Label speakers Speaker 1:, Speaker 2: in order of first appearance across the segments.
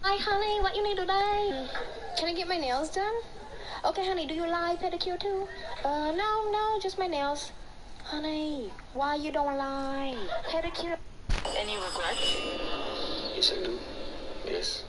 Speaker 1: Hi, honey, what you need today? Can I get my nails done? Okay, honey, do you like pedicure too? No, just my nails. Honey, why you don't like pedicure?
Speaker 2: Any regrets?
Speaker 3: Yes, I do. Yes.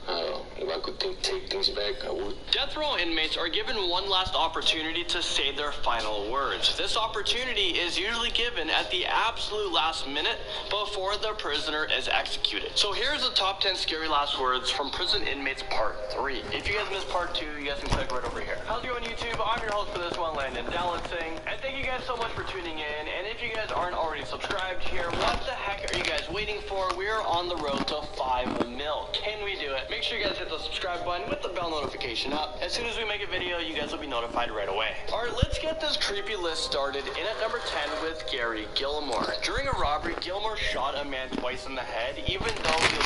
Speaker 3: If I could take things back, I would.
Speaker 4: Death row inmates are given one last opportunity to say their final words. This opportunity is usually given at the absolute last minute before the prisoner is executed. So here's the top 10 scary last words from Prison Inmates Part 3. If you guys missed Part 2, you guys can click right over here. How's it going, YouTube? I'm your host for this one, Landon Dallansing, and thank you guys so much for tuning in. And if you guys aren't already subscribed here, what the heck are you guys waiting for? We're on the road to 5 mil. Can we do it? Make sure you guys hit the subscribe button with the bell notification up. As soon as we make a video, you guys will be notified right away. Alright, let's get this creepy list started. In at number 10 with Gary Gilmore. During a robbery, Gilmore shot a man twice in the head, even though he was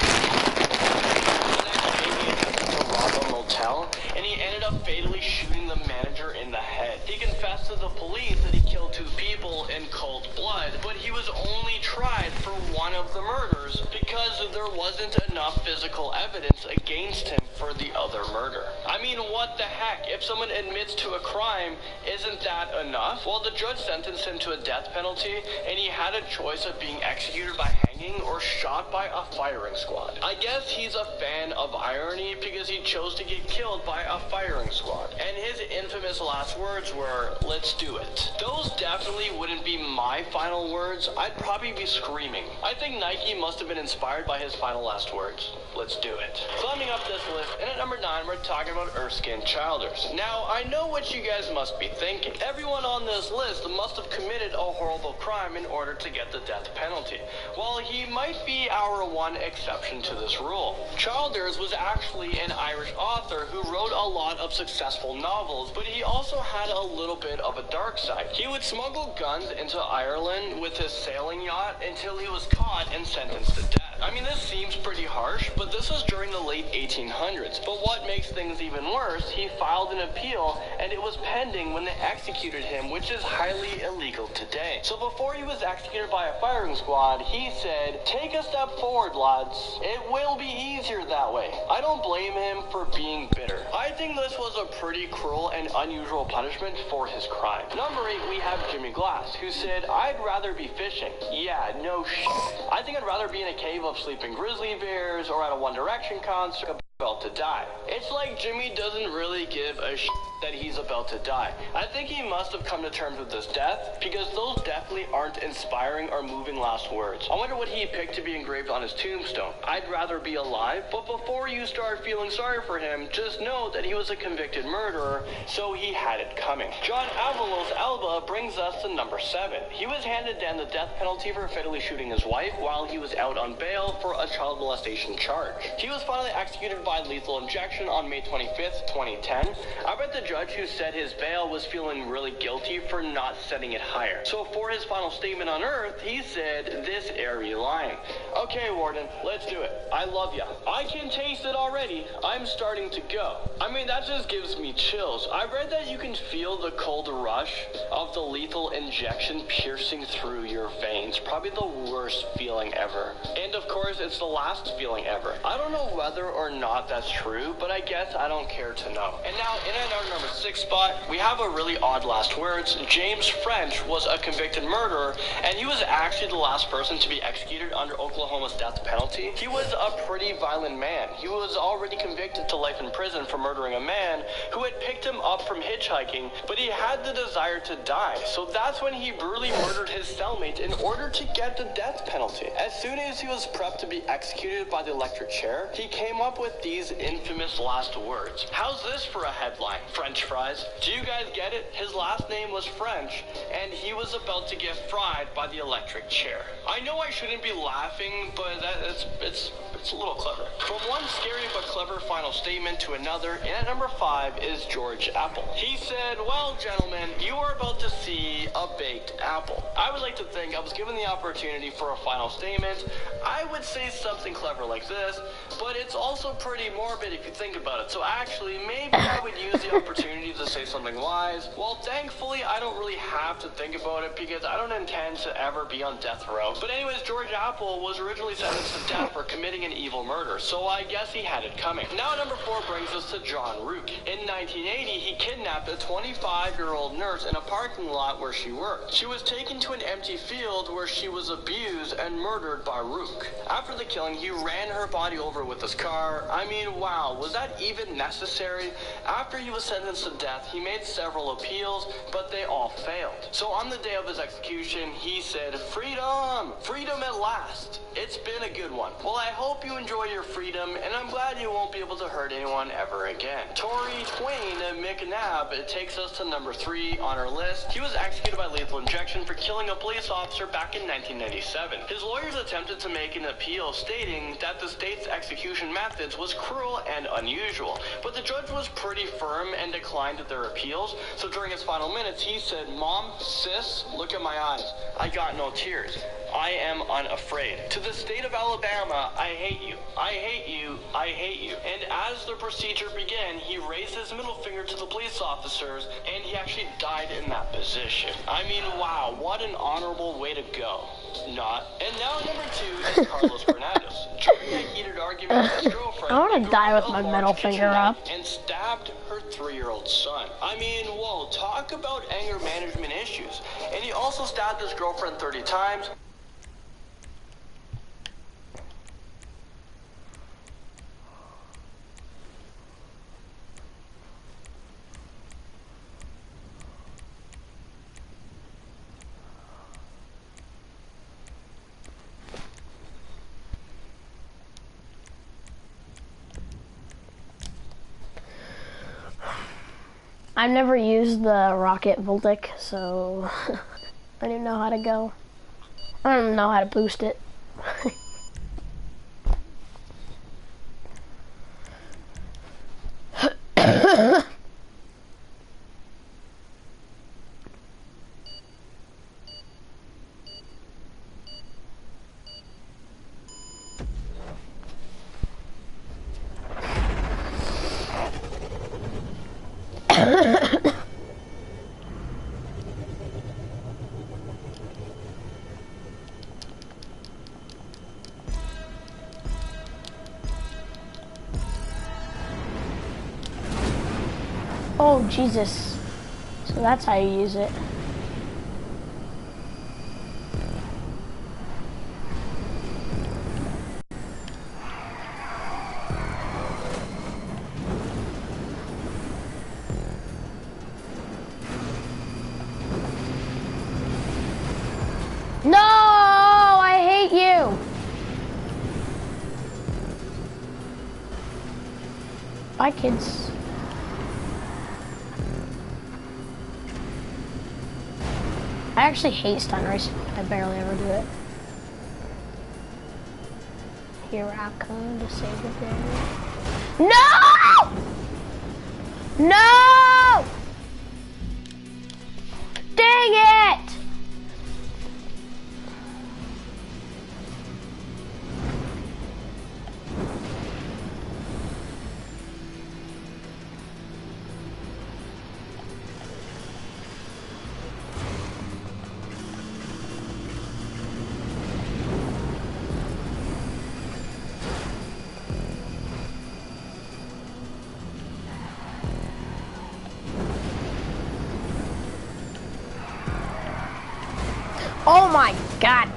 Speaker 4: to rob a motel, and he ended up fatally shooting the manager in the head. He confessed to the police that he killed 2 people in cold blood, but he was only tried for one of the murders because there wasn't enough physical evidence against him for the other murder. I mean, what the heck? If someone admits to a crime, isn't that enough? Well, the judge sentenced him to a death penalty, and he had a choice of being executed by hanging or shot by a firing squad. I guess he's a fan of irony because he chose to get killed by a firing squad. And his infamous last words were, "Let's do it." Those definitely wouldn't be my final words. I'd probably be screaming. I think Nike must have been inspired by his final last words. Let's do it. Climbing up this list, and at number 9, we're talking about Erskine Childers. Now, I know what you guys must be thinking. Everyone on this list must have committed a horrible crime in order to get the death penalty. Well, he might be our one exception to this rule. Childers was actually an Irish author who wrote a lot of successful novels, but he also had a little bit of a dark side. He would smuggle guns into Ireland with his sailing yacht until he was caught and sentenced to death. I mean, this seems pretty harsh, but this was during the late 1800s. But what makes things even worse, he filed an appeal, and it was pending when they executed him, which is highly illegal today. So before he was executed by a firing squad, he said, "Take a step forward, lads. It will be easier that way." I don't blame him for being bitter. I think this was a pretty cruel and unusual punishment for his crime. Number 8, we have Jimmy Glass, who said, "I'd rather be fishing." Yeah, no shit. I think I'd rather be in a cave of sleeping grizzly bears or at a One Direction concert about to die. It's like Jimmy doesn't really give a shit that he's about to die. I think he must have come to terms with his death because those definitely aren't inspiring or moving last words. I wonder what he picked to be engraved on his tombstone. "I'd rather be alive." But before you start feeling sorry for him, just know that he was a convicted murderer, so he had it coming. John Avalos Alba brings us to number 7. He was handed down the death penalty for fatally shooting his wife while he was out on bail for a child molestation charge. He was finally executed by lethal injection on May 25th, 2010. I read the judge who said his bail was feeling really guilty for not setting it higher. So for his final statement on Earth, he said, "This airy lying." Okay, Warden, let's do it. I love ya. I can taste it already. I'm starting to go. I mean, that just gives me chills. I read that you can feel the cold rush of the lethal injection piercing through your veins. Probably the worst feeling ever. And of course, it's the last feeling ever. I don't know whether or not that's true, but I guess I don't care to know. And now, in at our number 6 spot, we have a really odd last words. James French was a convicted murderer, and he was actually the last person to be executed under Oklahoma's death penalty. He was a pretty violent man. He was already convicted to life in prison for murdering a man who had picked him up from hitchhiking, but he had the desire to die. So that's when he brutally murdered his cellmate in order to get the death penalty. As soon as he was prepped to be executed by the electric chair, he came up with these infamous last words. How's this for a headline? French fries. Do you guys get it? His last name was French, and he was about to get fried by the electric chair. I know I shouldn't be laughing, but it's a little clever. From one scary but clever final statement to another, and at number 5 is George Apple. He said, "Well, gentlemen, you are about to see a baked apple." I would like to think I was given the opportunity for a final statement. I would say something clever like this, but it's also pretty morbid if you think about it. So actually, maybe I would use the opportunity to to say something wise? Well, thankfully, I don't really have to think about it because I don't intend to ever be on death row. But anyways, George Apple was originally sentenced to death for committing an evil murder, so I guess he had it coming. Now, number 4 brings us to John Rook. In 1980, he kidnapped a 25-year-old nurse in a parking lot where she worked. She was taken to an empty field where she was abused and murdered by Rook. After the killing, he ran her body over with his car. I mean, wow, was that even necessary? After he was sentenced to death, he made several appeals, but they all failed. So on the day of his execution, he said, "Freedom! Freedom at last! It's been a good one. Well, I hope you enjoy your freedom, and I'm glad you won't be able to hurt anyone ever again." Tory Twain McNabb takes us to number 3 on our list. He was executed by lethal injection for killing a police officer back in 1997. His lawyers attempted to make an appeal stating that the state's execution methods was cruel and unusual, but the judge was pretty firm and declined their appeals. So during his final minutes, he said, "Mom, sis, look at my eyes. I got no tears. I am unafraid. To the state of Alabama, I hate you. I hate you. I hate you." And as the procedure began, he raised his middle finger to the police officers, and he actually died in that position. I mean, wow, what an honorable way to go. Not. And now number 2 is Carlos Fernandez. During a heated argument with his girlfriend,
Speaker 5: I want to die with my middle finger up.
Speaker 4: And stabbed her 3-year-old son. I mean, whoa, talk about anger management issues. And he also stabbed his girlfriend 30 times.
Speaker 5: I've never used the rocket Voltic, so I don't know how to go. I don't know how to boost it. Oh, Jesus. So that's how you use it. No, I hate you. Bye, kids. I actually hate stunt racing. I barely ever do it. Here I come to save the day. No! No! Dang it! Oh my God.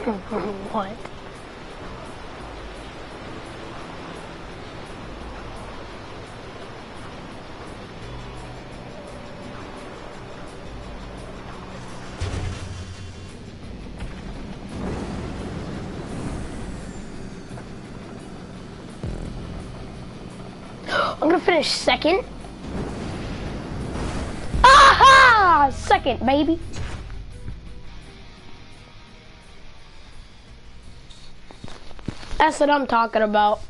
Speaker 5: What? I'm gonna finish second. Aha! Second, baby. That's what I'm talking about.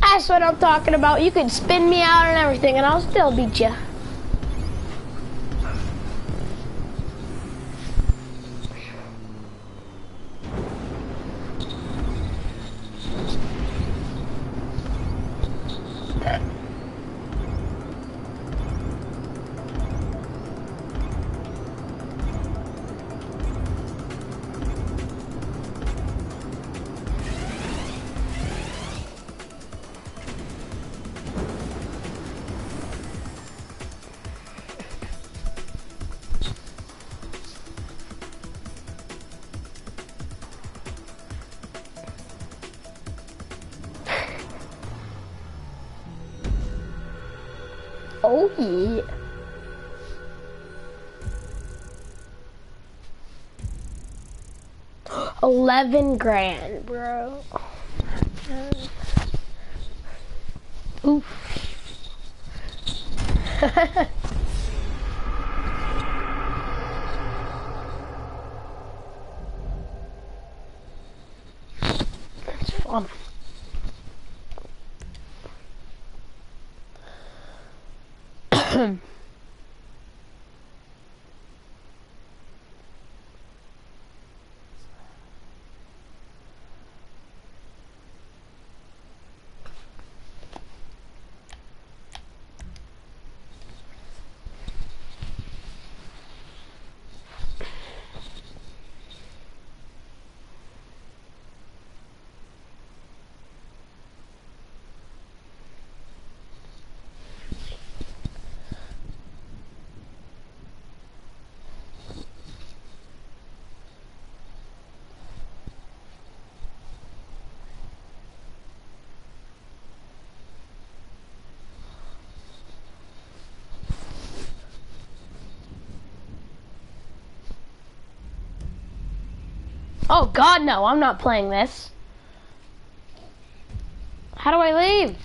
Speaker 5: That's what I'm talking about. You can spin me out and everything and I'll still beat you. Oh yeah. $11,000, bro. Oof. That's fun. Oh God, no, I'm not playing this. How do I leave?